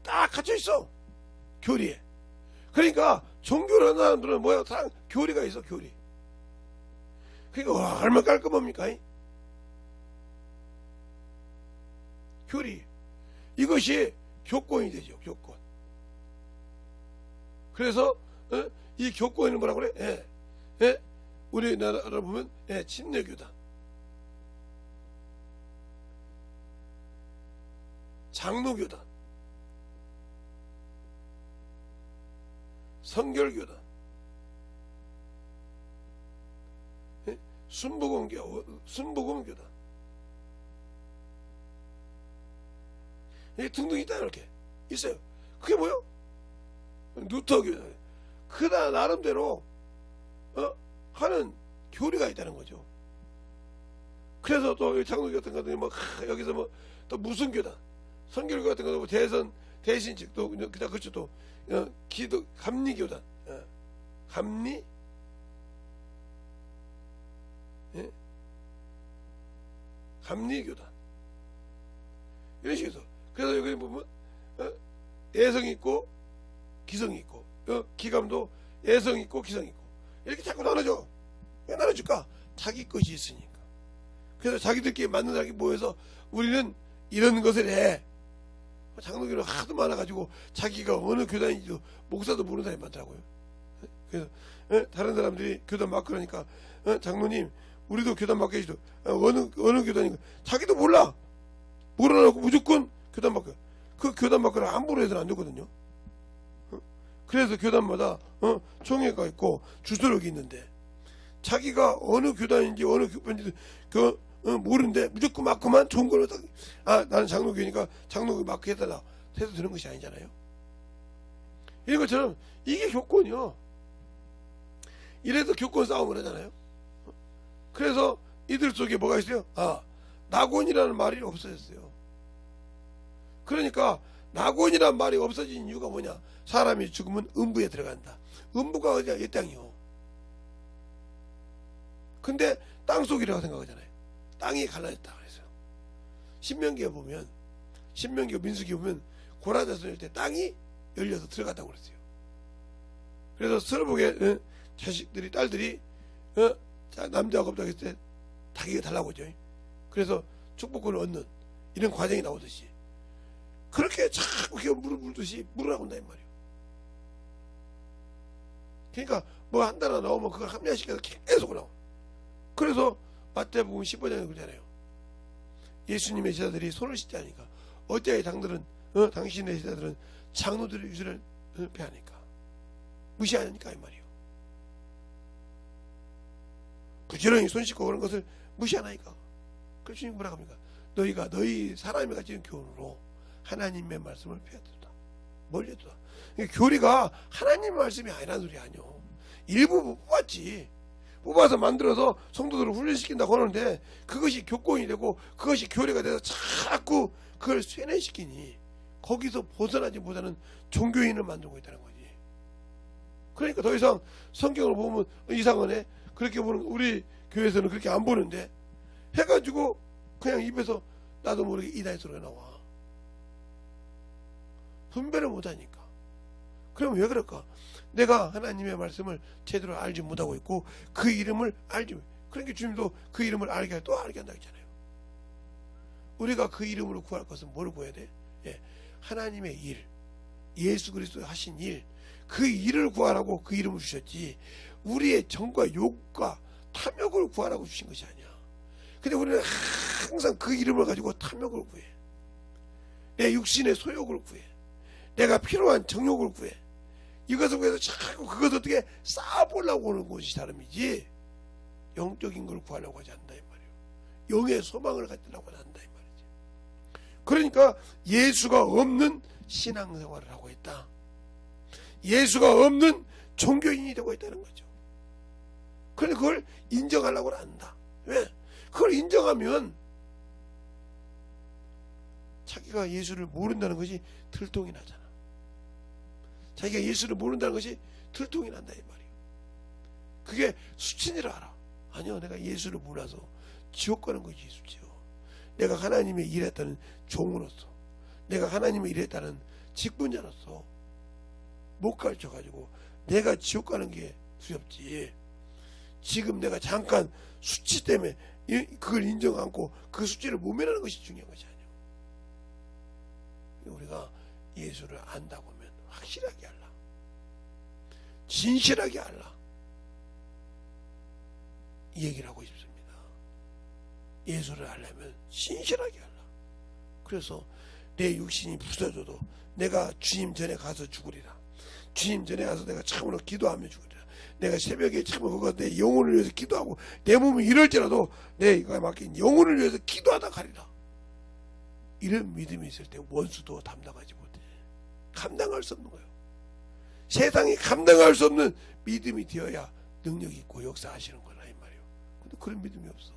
딱 갇혀있어, 교리에. 그러니까 종교를 하는 사람들은 뭐야? 다 교리가 있어, 교리. 그러니까 얼마나 깔끔합니까? 교리. 이것이 교권이 되죠, 교권. 그래서 이 교권을 뭐라고 그래? 우리나라를 보면 침례교단, 장로교단, 성결교단, 순복음교단, 등등 있다, 이렇게 있어요. 그게 뭐요? 루터교단. 그다 나름대로 하는 교리가 있다는 거죠. 그래서 또 장로교단 같은 뭐 여기서 뭐 또 무슨 교단, 성결교 같은 거도 뭐 대신직 또 그다 그렇죠. 또 기도 감리교단, 감리교단 이런 식으로. 그래서 여기 보면 예성이 있고 기성이 있고, 기감도 예성이 있고 기성이 있고, 이렇게 자꾸 나눠줘. 왜 나눠줄까? 자기 것이 있으니까. 그래서 자기들끼리 맞는 사람이 모여서 우리는 이런 것을 해. 장로교는 하도 많아가지고 자기가 어느 교단인지도 목사도 모르는 사람이 많더라고요. 그래서 다른 사람들이 교단 맡고 그러니까 장로님 우리도 교단 맡겨주시죠. 어느 교단인가 자기도 몰라. 모르놓고 무조건 교단 맡겨. 그 교단 맡기를 함부로 해서는 안 되거든요. 그래서 교단마다 총회가 있고 주소록이 있는데 자기가 어느 교단인지 어느 교단인지 그 모르는데 무조건 맞고만 좋은 걸로 딱, 나는 장로교니까 장로교 마크 해달라 해도 되는 것이 아니잖아요. 이런 것처럼 이게 교권이요. 이래서 교권 싸움을 하잖아요. 그래서 이들 속에 뭐가 있어요? 낙원이라는 말이 없어졌어요. 그러니까 낙원이라는 말이 없어진 이유가 뭐냐? 사람이 죽으면 음부에 들어간다. 음부가 어디야? 이 땅이요. 근데 땅속이라고 생각하잖아요. 땅이 갈라졌다 그래서 신명기에 보면, 신명기 민수기에 보면 고라자손일 때 땅이 열려서 들어갔다고 그랬어요. 그래서 서로보게 자식들이, 딸들이 남자가 없다고 했을 때 자기가 달라고 하죠. 그래서 축복권을 얻는 이런 과정이 나오듯이 그렇게 자꾸 물을 물듯이 물을 하고 온다 이 말이에요. 그러니까 뭐 한 달 나오면 그걸 합리화시켜서 계속 나와. 그래서 마태복음 15장에 그러잖아요. 예수님의 제자들이 손을 씻지 않으니까 어찌하여 당신의 제자들은 장로들의 유전을 패하니까 무시하니까 이 말이에요. 부지런히 손 씻고 그런 것을 무시하나니까. 그래서 주님 뭐라고 합니까? 너희가 너희 사람이 가진 교훈으로 하나님의 말씀을 폐하도다, 멀리도다. 그러니까 교리가 하나님의 말씀이 아니라는 소리 아니요. 일부 뽑았지. 뽑아서 만들어서 성도들을 훈련시킨다고 하는데 그것이 교권이 되고 그것이 교리가 돼서 자꾸 그걸 쇠뇌시키니 거기서 벗어나지 못하는 종교인을 만들고 있다는 거지. 그러니까 더 이상 성경을 보면 이상하네. 그렇게 보는, 우리 교회에서는 그렇게 안 보는데 해가지고 그냥 입에서 나도 모르게 이다의 소리가 나와. 분별을 못하니까. 그러면 왜 그럴까? 내가 하나님의 말씀을 제대로 알지 못하고 있고 그 이름을 알지 못해. 그러니까 주님도 그 이름을 알게 또 알게 한다고 했잖아요. 우리가 그 이름으로 구할 것은 뭘 구해야 돼? 하나님의 일, 예수 그리스도 하신 일, 그 일을 구하라고 그 이름을 주셨지 우리의 정과 욕과 탐욕을 구하라고 주신 것이 아니야. 근데 우리는 항상 그 이름을 가지고 탐욕을 구해. 내 육신의 소욕을 구해. 내가 필요한 정욕을 구해. 이것을 위해서 자꾸 그것을 어떻게 쌓아보려고 하는 것이 사람이지 영적인 걸 구하려고 하지 않는다 이 말이에요. 영의 소망을 갖추려고 한다 이 말이지. 그러니까 예수가 없는 신앙생활을 하고 있다. 예수가 없는 종교인이 되고 있다는 거죠. 그러니까 그걸 인정하려고 한다. 왜? 그걸 인정하면 자기가 예수를 모른다는 것이 들통이 나잖아. 자기가 예수를 모른다는 것이 들통이 난다 이 말이에요. 그게 수치니라 알아. 아니요, 내가 예수를 몰라서 지옥 가는 것이 수치요. 내가 하나님의 일했다는 종으로서, 내가 하나님의 일했다는 직분자로서 못 가르쳐가지고 내가 지옥 가는 게 두렵지. 지금 내가 잠깐 수치 때문에 그걸 인정 않고 그 수치를 모면하는 것이 중요한 것이 아니에요. 우리가 예수를 안다고 하면 확실하게 알라, 진실하게 알라, 이 얘기를 하고 싶습니다. 예수를 알려면 진실하게 알라. 그래서 내 육신이 부서져도 내가 주님 전에 가서 죽으리라. 주님 전에 가서 내가 참으로 기도하며 죽으리라. 내가 새벽에 참으로 그거 내 영혼을 위해서 기도하고 내 몸이 이럴지라도 내가 맡긴 영혼을 위해서 기도하다 가리라. 이런 믿음이 있을 때 원수도 담당하지 못해. 감당할 수 없는 거예요. 세상이 감당할 수 없는 믿음이 되어야 능력 있고 역사하시는 거라 이 말이에요. 근데 그런 믿음이 없어.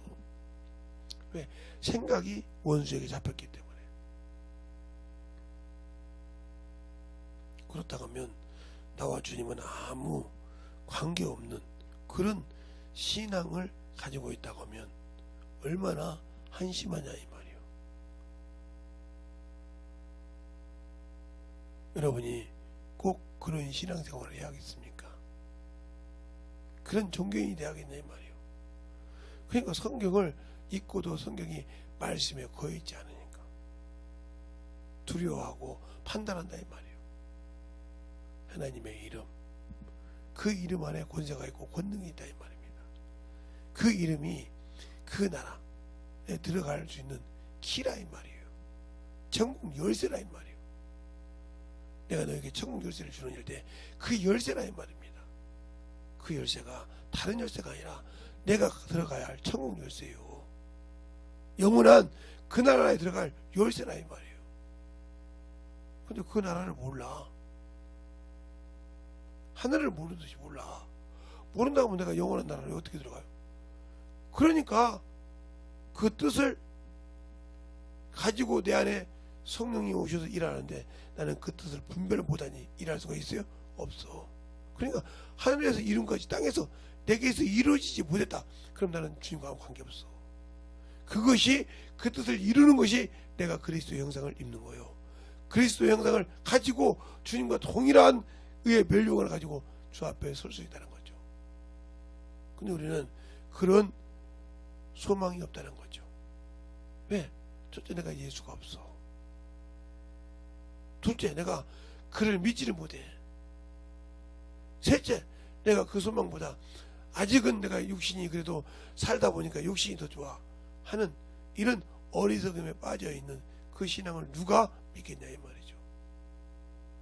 왜? 생각이 원수에게 잡혔기 때문에. 그렇다고 하면 나와 주님은 아무 관계없는 그런 신앙을 가지고 있다고 하면 얼마나 한심하냐 이 말이에요. 여러분이 꼭 그런 신앙생활을 해야겠습니까? 그런 종교인이 돼야겠냐 이 말이에요. 그러니까 성경을 읽고도 성경이 말씀에 거있지 않으니까 두려워하고 판단한다 이 말이에요. 하나님의 이름, 그 이름 안에 권세가 있고 권능이 있다 이 말입니다. 그 이름이 그 나라에 들어갈 수 있는 키라 이 말이에요. 천국 열쇠라 이 말이에요. 내가 너에게 천국 열쇠를 주는 일 때 그 열쇠라 이 말입니다. 그 열쇠가 다른 열쇠가 아니라 내가 들어가야 할 천국 열쇠요. 영원한 그 나라에 들어갈 열쇠라 이 말이에요. 근데 그 나라를 몰라. 하늘을 모르듯이 몰라. 모른다고 하면 내가 영원한 나라를 어떻게 들어가요? 그러니까 그 뜻을 가지고 내 안에 성령이 오셔서 일하는데 나는 그 뜻을 분별을 못하니 일할 수가 있어요? 없어. 그러니까 하늘에서 이룬 것이 땅에서 내게서 이루어지지 못했다. 그럼 나는 주님과 아무 관계없어. 그것이 그 뜻을 이루는 것이 내가 그리스도의 형상을 입는 거예요. 그리스도의 형상을 가지고 주님과 동일한 의의 멸류관을 가지고 주 앞에 설 수 있다는 거죠. 근데 우리는 그런 소망이 없다는 거죠. 왜? 첫째, 내가 예수가 없어. 둘째, 내가 그를 믿지를 못해. 셋째, 내가 그 소망보다 아직은 내가 육신이 그래도 살다 보니까 육신이 더 좋아 하는 이런 어리석음에 빠져있는 그 신앙을 누가 믿겠냐 이 말이죠.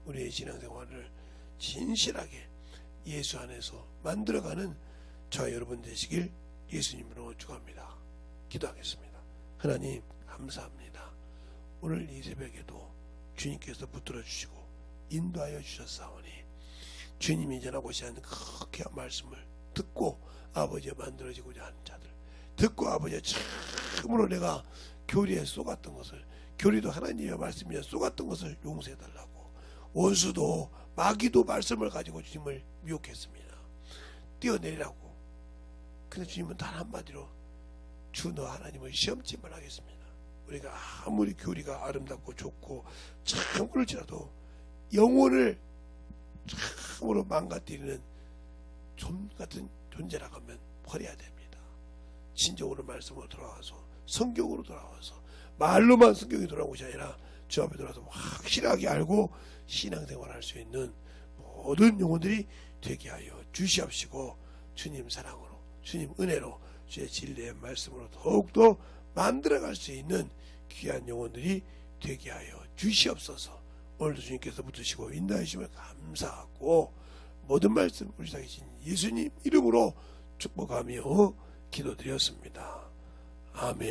우리의 신앙생활을 진실하게 예수 안에서 만들어가는 저와 여러분 되시길 예수님으로 축원합니다. 기도하겠습니다. 하나님 감사합니다. 오늘 이 새벽에도 주님께서 붙들어 주시고 인도하여 주셨사오니 주님이 전하고자 하는 그 귀한 말씀을 듣고 아버지가 만들어지고자 하는 자들, 듣고 아버지가 참으로 내가 교리에 쏘갔던 것을, 교리도 하나님의 말씀이야 쏘갔던 것을 용서해달라고, 원수도 마귀도 말씀을 가지고 주님을 미혹했습니다. 뛰어내리라고. 근데 주님은 단 한마디로 주 너 하나님을 시험치만 하겠습니다. 우리가 아무리 교리가 아름답고 좋고 참 그럴지라도 영혼을 참으로 망가뜨리는 좀 같은 존재라고 하면 버려야 됩니다. 진정으로 말씀으로 돌아와서 성경으로 돌아와서 말로만 성경이 돌아온 것이 아니라 주 앞에 돌아와서 확실하게 알고 신앙생활을 할 수 있는 모든 영혼들이 되게 하여 주시옵시고 주님 사랑으로 주님 은혜로 주의 진리의 말씀으로 더욱더 만들어갈 수 있는 귀한 영혼들이 되게 하여 주시옵소서. 오늘도 주님께서 붙으시고 인도해 주심을 감사하고 모든 말씀 우리 살아계신 예수님 이름으로 축복하며 기도드렸습니다. 아멘.